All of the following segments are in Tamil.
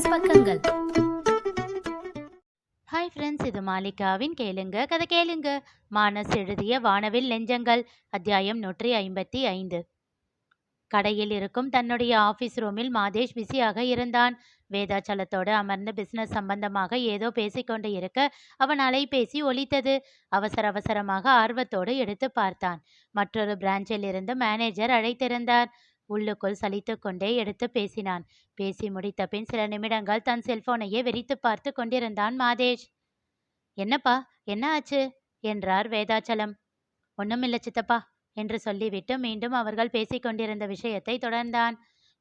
மானஸ் பக்கங்கள். ஹாய் ஃப்ரெண்ட்ஸ், இது மாலிகாவின் கேளுங்க கதை கேளுங்க. மானஸ் எழுதிய வானவில் நெஞ்சங்கள், அத்தியாயம் 155. கடையில் இருக்கும் தன்னுடைய ஆபீஸ் ரூமில் மாதேஷ் பிஸியாக இருந்தான். வேதாச்சலத்தோடு அமர்ந்து பிசினஸ் சம்பந்தமாக ஏதோ பேசிக்கொண்டு இருக்க அவன் அலைபேசி ஒலித்தது. அவசர அவசரமாக ஆர்வத்தோடு எடுத்து பார்த்தான். மற்றொரு பிரான்ச்சில் இருந்து மேனேஜர் அழைத்திருந்தார். உள்ளுக்குள் சலித்து கொண்டே எடுத்து பேசினான். பேசி முடித்த பின் சில நிமிடங்கள் தன் செல்போனையே வெறித்து பார்த்து கொண்டிருந்தான் மாதேஷ். என்னப்பா, என்ன ஆச்சு என்றார் வேதாச்சலம். ஒண்ணுமில்ல சித்தப்பா என்று சொல்லிவிட்டு மீண்டும் அவர்கள் பேசிக்கொண்டிருந்த விஷயத்தை தொடர்ந்தான்.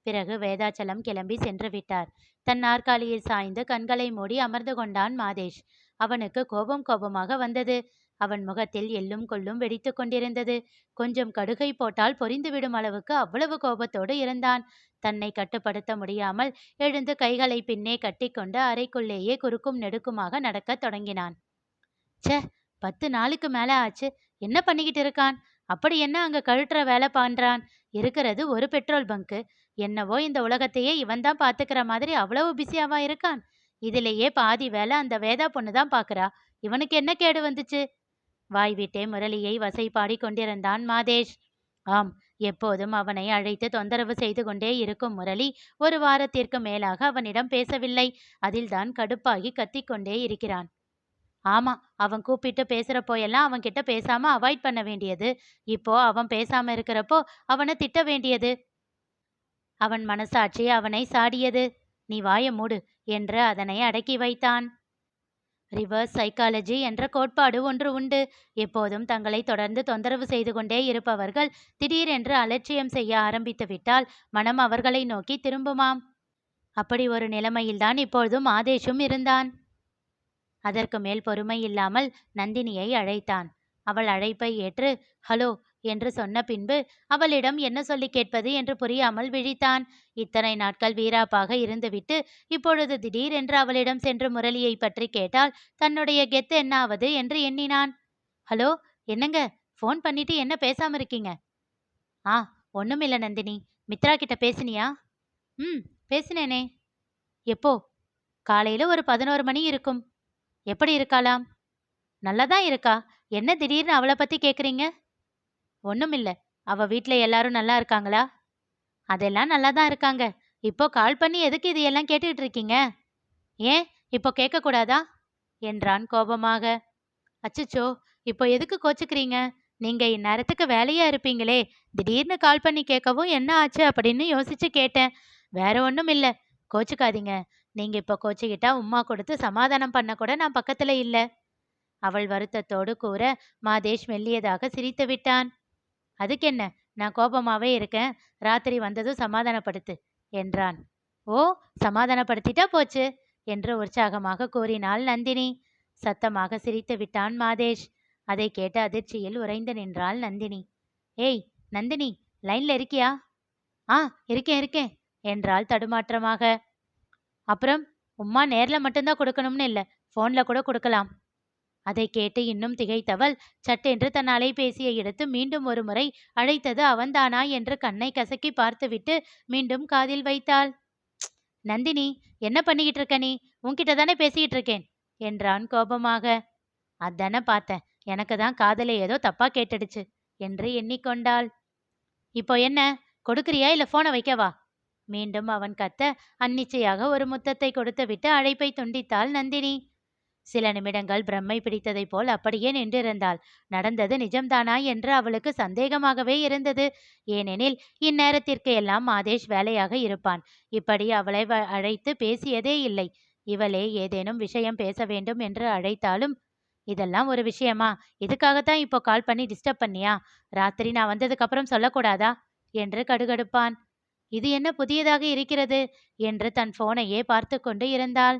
பிறகு வேதாச்சலம் கிளம்பி சென்று விட்டார். தன் நாற்காலியில் சாய்ந்து கண்களை மூடி அமர்ந்து கொண்டான் மாதேஷ். அவனுக்கு கோபமாக வந்தது. அவன் முகத்தில் எள்ளும் கொள்ளும் வெடித்து கொண்டிருந்தது. கொஞ்சம் கடுகை போட்டால் பொரிந்துவிடும் அளவுக்கு அவ்வளவு கோபத்தோடு இருந்தான். தன்னை கட்டுப்படுத்த முடியாமல் எழுந்து கைகளை பின்னே கட்டிக்கொண்டு அறைக்குள்ளேயே குறுக்கும் நெடுக்குமாக நடக்கத் தொடங்கினான். ச்சே, 10 நாளுக்கு மேல ஆச்சு. என்ன பண்ணிக்கிட்டு இருக்கான்? அப்படி என்ன அங்க கழுட்டுற வேலை பண்றான்? இருக்கிறது ஒரு பெட்ரோல் பங்கு. என்னவோ இந்த உலகத்தையே இவன் தான் பாத்துக்கிற மாதிரி அவ்வளவு பிஸியாவா இருக்கான். இதிலேயே பாதி வேலை அந்த வேதா பொண்ணு தான் பாக்குறா. இவனுக்கு என்ன கேடு வந்துச்சு? வாய்விட்டே முரளியை வசைபாடி கொண்டிருந்தான் மாதேஷ். ஆம், எப்போதும் அவனை அழைத்து தொந்தரவு செய்து கொண்டே இருக்கும் முரளி ஒரு வாரத்திற்கு மேலாக அவனிடம் பேசவில்லை. அதில்தான் கடுப்பாகி கத்திக்கொண்டே இருக்கிறான். ஆமா, அவன் கூப்பிட்டு பேசுறப்போயெல்லாம் அவன் கிட்ட பேசாம அவாய்ட் பண்ண வேண்டியது. இப்போ அவன் பேசாம இருக்கிறப்போ அவனை திட்ட வேண்டியது. அவன் மனசாட்சி அவனை சாடியது. நீ வாய மூடு என்று அதனை அடக்கி வைத்தான். ரிவர்ஸ் சைக்காலஜி என்ற கோட்பாடு ஒன்று உண்டு. எப்போதும் தங்களை தொடர்ந்து தொந்தரவு செய்து கொண்டே இருப்பவர்கள் திடீரென்று அலட்சியம் செய்ய ஆரம்பித்து விட்டால் மனம் அவர்களை நோக்கி திரும்புமாம். அப்படி ஒரு நிலைமையில்தான் இப்பொழுதும் ஆதேஷும் இருந்தான். அதற்கு மேல் பொறுமை இல்லாமல் நந்தினியை அழைத்தான். அவள் அழைப்பை ஏற்று ஹலோ என்று சொன்ன பின்பு அவளிடம் என்ன சொல்லி கேட்பது என்று புரியாமல் விழித்தான். இத்தனை நாட்கள் வீராப்பாக இருந்துவிட்டு இப்பொழுது திடீரென்று அவளிடம் சென்று முரளியை பற்றி கேட்டால் தன்னுடைய கெத்து என்ன ஆவது என்று எண்ணினான். ஹலோ, என்னங்க, ஃபோன் பண்ணிட்டு என்ன பேசாம இருக்கீங்க? ஆ, ஒண்ணுமில்ல நந்தினி. மித்ரா கிட்ட பேசினியா? பேசினேனே. எப்போ? காலையில ஒரு 11 மணி இருக்கும். எப்படி இருக்காளாம்? நல்லாதான் இருக்கா. என்ன திடீர்னு அவளை பத்தி கேக்குறீங்க? ஒண்ணுமில்ல. அவ வீட்ல எல்லாரும் நல்லா இருக்காங்களா? அதெல்லாம் நல்லா தான் இருக்காங்க. இப்போ கால் பண்ணி எதுக்கு இதையெல்லாம் கேட்டுக்கிட்டு இருக்கீங்க? ஏன், இப்போ கேட்க கூடாதா என்றான் கோபமாக. அச்சச்சோ, இப்போ எதுக்கு கோச்சுக்கிறீங்க? நீங்க இந்நேரத்துக்கு வேலையா இருப்பீங்களே. திடீர்னு கால் பண்ணி கேட்கவும் என்ன ஆச்சு அப்படின்னு யோசிச்சு கேட்டேன். வேற ஒன்றும் இல்லை. கோச்சுக்காதீங்க. நீங்க இப்போ கோச்சுக்கிட்டா உம்மா கொடுத்து சமாதானம் பண்ண கூட நான் பக்கத்துல இல்ல. அவள் வருத்தத்தோடு கூற மாதேஷ் மெல்லியதாக சிரித்து விட்டான். அதுக்கென்ன, நான் கோபமாவே இருக்கேன். ராத்திரி வந்ததும் சமாதானப்படுத்து என்றான். ஓ, சமாதானப்படுத்திட்டா போச்சு என்று உற்சாகமாக கூறினாள் நந்தினி. சத்தமாக சிரித்து விட்டான் மாதேஷ். அதை கேட்ட அதிர்ச்சியில் உறைந்து நின்றாள் நந்தினி. ஏய் நந்தினி, லைன்ல இருக்கியா? ஆ, இருக்கேன் என்றாள் தடுமாற்றமாக. அப்புறம் உம்மா நேர்ல மட்டும்தான் கொடுக்கணும்னு இல்லை, போன்ல கூட கொடுக்கலாம். அதை கேட்டு இன்னும் திகைத்தவள் சட்டென்று தன் அலைபேசியை எடுத்து மீண்டும் ஒரு முறை அழைத்தது அவன்தானா என்று கண்ணை கசக்கி பார்த்துவிட்டு மீண்டும் காதில் வைத்தாள். நந்தினி, என்ன பண்ணிக்கிட்டு இருக்க நீ? உன்கிட்ட தானே பேசிக்கிட்டு இருக்கேன் என்றான் கோபமாக. அதானே பார்த்தேன். எனக்கு தான் காதலை ஏதோ தப்பா கேட்டுடுச்சு என்று எண்ணிக்கொண்டாள். இப்போ என்ன, கொடுக்குறியா இல்ல போனை வைக்கவா? மீண்டும் அவன் கத்த அன்னிச்சையாக ஒரு முத்தத்தை கொடுத்துவிட்டு அழைப்பை துண்டித்தாள் நந்தினி. சில நிமிடங்கள் பிரம்மை பிடித்ததைப் போல் அப்படியே நின்றிருந்தாள். நடந்தது நிஜம்தானா என்று அவளுக்கு சந்தேகமாகவே இருந்தது. ஏனெனில் இந்நேரத்திற்கு எல்லாம் மாதேஷ் வேலையாக இருப்பான். இப்படி அவளை அழைத்து பேசியதே இல்லை. இவளே ஏதேனும் விஷயம் பேச வேண்டும் என்று அழைத்தாலும், இதெல்லாம் ஒரு விஷயமா? இதுக்காகத்தான் இப்போ கால் பண்ணி டிஸ்டர்ப் பண்ணியா? ராத்திரி நான் வந்ததுக்கு அப்புறம் சொல்லக்கூடாதா என்று கடுகடுப்பான். இது என்ன புதியதாக இருக்கிறது என்று தன் போனையே பார்த்து கொண்டு இருந்தாள்.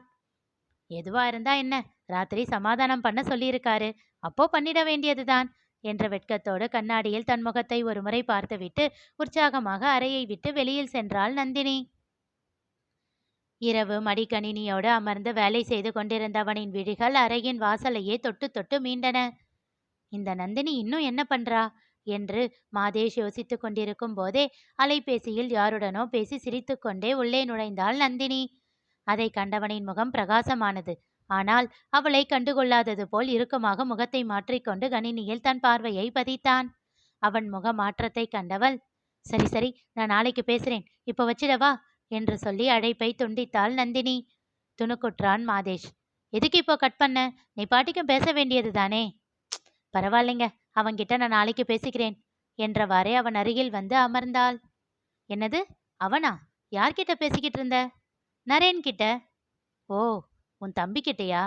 எதுவா இருந்தா என்ன, ராத்திரி சமாதானம் பண்ண சொல்லியிருக்காரு, அப்போ பண்ணிட வேண்டியதுதான் என்ற வெட்கத்தோடு கண்ணாடியில் தன் முகத்தை ஒரு முறை பார்த்துவிட்டு உற்சாகமாக அறையை விட்டு வெளியில் சென்றாள் நந்தினி. இரவு மடிக்கணினியோடு அமர்ந்து வேலை செய்து கொண்டிருந்தவனின் விழிகள் அறையின் வாசலையே தொட்டு தொட்டு மீண்டன. இந்த நந்தினி இன்னும் என்ன பண்றா என்று மாதேஷ் யோசித்து கொண்டிருக்கும் போதே அலைபேசியில் யாருடனோ பேசி சிரித்து கொண்டே உள்ளே நுழைந்தாள் நந்தினி. அதை கண்டவனின் முகம் பிரகாசமானது. ஆனால் அவளை கண்டுகொள்ளாதது போல் இறுக்கமாக முகத்தை மாற்றிக்கொண்டு கணினியில் தன் பார்வையை பதித்தான். அவன் முக மாற்றத்தை கண்டவள், சரி சரி, நான் நாளைக்கு பேசுறேன், இப்போ வச்சிடவா என்று சொல்லி அழைப்பை துண்டித்தாள் நந்தினி. துணுக்குற்றான் மாதேஷ். எதுக்கு இப்போ கட் பண்ண? நீ பாட்டிக்கும் பேச வேண்டியது தானே. பரவாயில்லைங்க, அவன்கிட்ட நான் நாளைக்கு பேசிக்கிறேன் என்றவாறே அவன் அருகில் வந்து அமர்ந்தாள். என்னது, அவனா? யார்கிட்ட பேசிக்கிட்டு இருந்த? நரேன் கிட்ட. ஓ, உன் தம்பி கிட்டயா?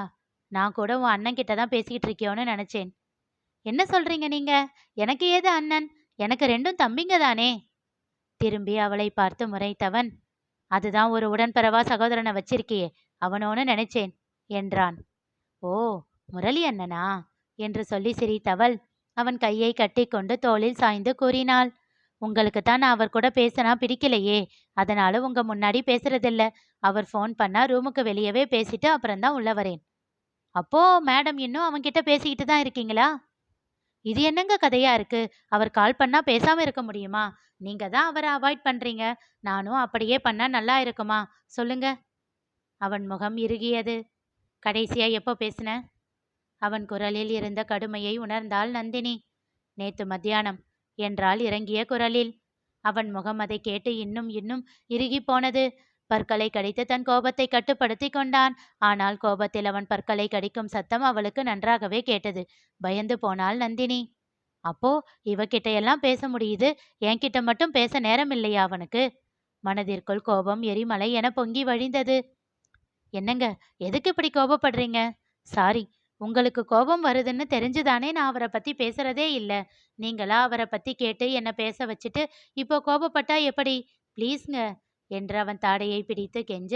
நான் கூட உன் அண்ணன் கிட்ட தான் பேசிக்கிட்டு இருக்கியோன்னு நினைச்சேன். என்ன சொல்றீங்க நீங்க? எனக்கு ஏது அண்ணன்? எனக்கு ரெண்டும் தம்பிங்க தானே. திரும்பி அவளை பார்த்து முறைத்தவன், அதுதான் ஒரு உடன்பிறவா சகோதரனை வச்சிருக்கியே, அவனோன்னு நினைச்சேன் என்றான். ஓ, முரளி அண்ணனா என்று சொல்லி சிரித்தவள் அவன் கையை கட்டிக்கொண்டு தோளில் சாய்ந்து கூறினாள், உங்களுக்கு தான் நான் அவர் கூட பேசினா பிடிக்கலையே, அதனால உங்க முன்னாடி பேசுறதில்ல. அவர் ஃபோன் பண்ணா ரூமுக்கு வெளியவே பேசிட்டு அப்புறம்தான் உள்ள வரேன். அப்போ மேடம் இன்னும் அவன்கிட்ட பேசிக்கிட்டு தான் இருக்கீங்களா? இது என்னங்க கதையா இருக்கு? அவர் கால் பண்ணா பேசாம இருக்க முடியுமா? நீங்க தான் அவரை அவாய்ட் பண்றீங்க. நானும் அப்படியே பண்ணா நல்லா இருக்குமா? சொல்லுங்க. அவன் முகம் இறுகியது. கடைசியா எப்போ பேசின? அவன் குரலில் இருந்த கடுமையை உணர்ந்தாள் நந்தினி. நேத்து மத்தியானம் என்றாள் இறங்கிய குரலில். அவன் முகம் அதை கேட்டு இன்னும் இன்னும் இறுகி போனது. பற்களை கடித்து தன் கோபத்தை கட்டுப்படுத்தி கொண்டான். ஆனால் கோபத்தில் அவன் பற்களை கடிக்கும் சத்தம் அவளுக்கு நன்றாகவே கேட்டது. பயந்து போனாள் நந்தினி. அப்போ இவகிட்ட எல்லாம் பேச முடியுது, என்கிட்ட மட்டும் பேச நேரம் இல்லையா அவனுக்கு? மனதிற்குள் கோபம் எரிமலை என பொங்கி வழிந்தது. என்னங்க, எதுக்கு இப்படி கோபப்படுறீங்க? சாரி, உங்களுக்கு கோபம் வருதுன்னு தெரிஞ்சுதானே நான் அவரை பத்தி பேசுறதே இல்ல. நீங்களா அவரை பத்தி கேட்டு என்ன பேச வச்சுட்டு இப்போ கோபப்பட்டா எப்படி? ப்ளீஸ்ங்க என்று அவன் தாடையை பிடித்து கெஞ்ச,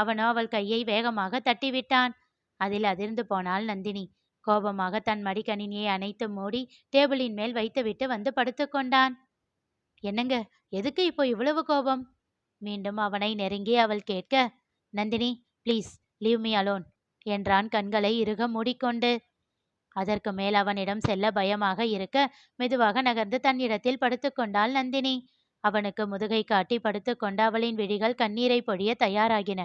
அவனோ அவள் கையை வேகமாக தட்டிவிட்டான். அதில் அதிர்ந்து போனாள் நந்தினி. கோபமாக தன் மடிக்கணினியை அணைத்து மூடி டேபிளின் மேல் வைத்துவிட்டு வந்து படுத்துக்கொண்டான். என்னங்க, எதுக்கு இப்போ இவ்வளவு கோபம்? மீண்டும் அவனை நெருங்கி அவள் கேட்க, Nandini please leave me alone என்றான் கண்களை இறுக மூடிக்கொண்டு. அதற்கு மேல் அவனிடம் செல்ல பயமாக இருக்க மெதுவாக நகர்ந்து தன் இடத்தில் படுத்துக்கொண்டாள் நந்தினி. அவனுக்கு முதுகை காட்டி படுத்துக்கொண்டு அவளின் விழிகள் கண்ணீரை பொழிய தயாராகின.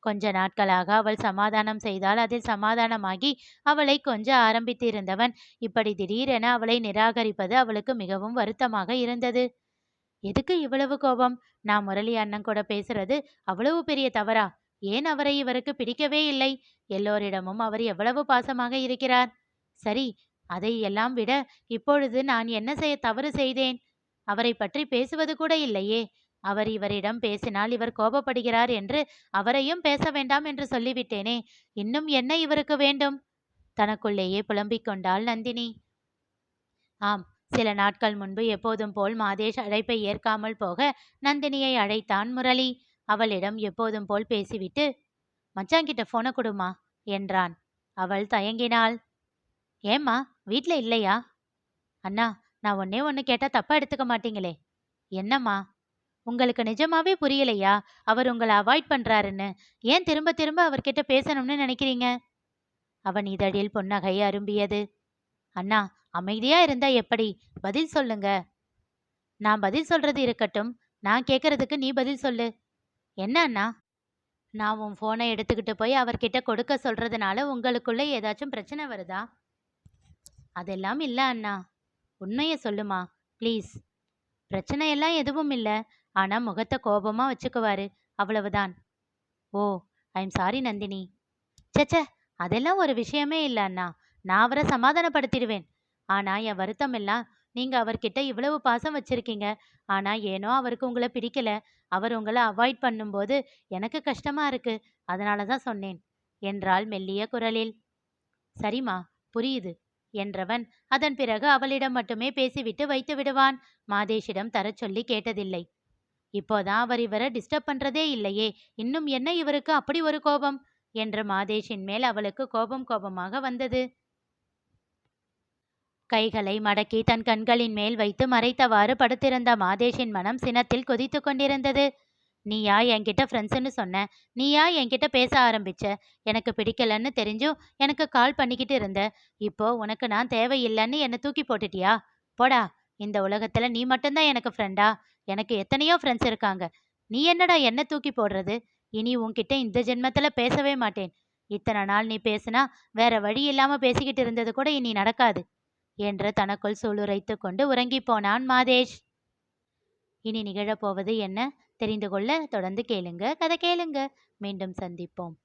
கொஞ்ச நாட்களாக அவள் சமாதானம் செய்தால் அதில் சமாதானமாகி அவளை கொஞ்ச ஆரம்பித்திருந்தவன் இப்படி திடீரென அவளை நிராகரிப்பது அவளுக்கு மிகவும் வருத்தமாக இருந்தது. எதுக்கு இவ்வளவு கோபம்? நான் முரளி அண்ணன் கூட பேசுறது அவ்வளவு பெரிய தவறா? ஏன் அவரை இவருக்கு பிடிக்கவே இல்லை? எல்லோரிடமும் அவர் எவ்வளவு பாசமாக இருக்கிறார். சரி, அதை எல்லாம் விட இப்பொழுது நான் என்ன தவறு செய்தேன்? அவரை பற்றி பேசுவது கூட இல்லையே. அவர் இவரிடம் பேசினால் இவர் கோபப்படுகிறார் என்று அவரையும் பேச வேண்டாம் என்று சொல்லிவிட்டேனே. இன்னும் என்ன இவருக்கு வேண்டும்? தனக்குள்ளேயே புலம்பிக் கொண்டாள் நந்தினி. ஆம், சில நாட்கள் முன்பு எப்போதும் போல் மாதேஷ் அழைப்பை ஏற்காமல் போக நந்தினியை அழைத்தான் முரளி. அவளிடம் எப்போதும் போல் பேசிவிட்டு, மச்சாங்கிட்ட போனை கொடுமா என்றான். அவள் தயங்கினாள். ஏம்மா, வீட்ல இல்லையா? அண்ணா, நான் ஒன்னே ஒன்று கேட்டா தப்பா எடுத்துக்க மாட்டீங்களே. என்னம்மா? உங்களுக்கு நிஜமாவே புரியலையா அவர் உங்களை அவாய்ட் பண்றாருன்னு? ஏன் திரும்ப திரும்ப அவர்கிட்ட பேசணும்னு நினைக்கிறீங்க? அவன் இதழில் புன்னகை அரும்பியது. அண்ணா, அமைதியா இருந்தா எப்படி? பதில் சொல்லுங்க. நான் பதில் சொல்றது இருக்கட்டும், நான் கேட்கறதுக்கு நீ பதில் சொல்லு. என்ன அண்ணா? நான் உன் போனை எடுத்துக்கிட்டு போய் அவர்கிட்ட கொடுக்க சொல்றதுனால உங்களுக்குள்ள ஏதாச்சும் பிரச்சனை வருதா? அதெல்லாம் இல்ல அண்ணா. உண்மையை சொல்லுமா ப்ளீஸ். பிரச்சனையெல்லாம் எதுவும் இல்லை, ஆனா முகத்தை கோபமா வச்சுக்குவாரு, அவ்வளவுதான். ஓ, ஐம் சாரி நந்தினி. சச்ச, அதெல்லாம் ஒரு விஷயமே இல்லை அண்ணா. நான் அவரை சமாதானப்படுத்திடுவேன். ஆனா என் வருத்தம் எல்லாம் நீங்க அவர்கிட்ட இவ்வளவு பாசம் வச்சிருக்கீங்க, ஆனா ஏனோ அவருக்கு உங்களை பிடிக்கல. அவர் உங்களை அவாய்ட் பண்ணும்போது எனக்கு கஷ்டமா இருக்கு, அதனாலதான் சொன்னேன் என்றாள் மெல்லிய குரலில். சரிம்மா, புரியுது என்றவன் அதன் பிறகு அவளிடம் மட்டுமே பேசிவிட்டு வைத்து விடுவான். மாதேஷிடம் தரச் சொல்லி கேட்டதில்லை. இப்போதான் அவர் இவரை டிஸ்டர்ப் பண்றதே இல்லையே, இன்னும் என்ன இவருக்கு அப்படி ஒரு கோபம் என்று மாதேஷின் மேல் அவளுக்கு கோபமாக வந்தது. கைகளை மடக்கி தன் கண்களின் மேல் வைத்து மறைத்தவாறு படுத்திருந்த மாதேஷின் மனம் சினத்தில் கொதித்து கொண்டிருந்தது. நீயா என்கிட்ட ஃப்ரெண்ட்ஸ்ன்னு சொன்ன? நீயா என்கிட்ட பேச ஆரம்பிச்ச? எனக்கு பிடிக்கலன்னு தெரிஞ்சும் எனக்கு கால் பண்ணிக்கிட்டு இருந்த. இப்போ உனக்கு நான் தேவையில்லைன்னு என்னை தூக்கி போட்டுட்டியா? போடா, இந்த உலகத்துல நீ மட்டும்தான் எனக்கு ஃப்ரெண்டா? எனக்கு எத்தனையோ ஃப்ரெண்ட்ஸ் இருக்காங்க. நீ என்னடா என்ன தூக்கி போடுறது? இனி உன்கிட்ட இந்த ஜென்மத்துல பேசவே மாட்டேன். இத்தனை நாள் நீ பேசினா வேற வழி இல்லாம பேசிக்கிட்டு இருந்தது கூட இனி நடக்காது என்று தனக்குள் சூளுரைத்துக் கொண்டு உறங்கிப் போனான் மாதேஷ். இனி நிகழப்போவது என்ன தெரிந்து கொள்ள தொடர்ந்து கேளுங்க. கதை கேளுங்க. மீண்டும் சந்திப்போம்.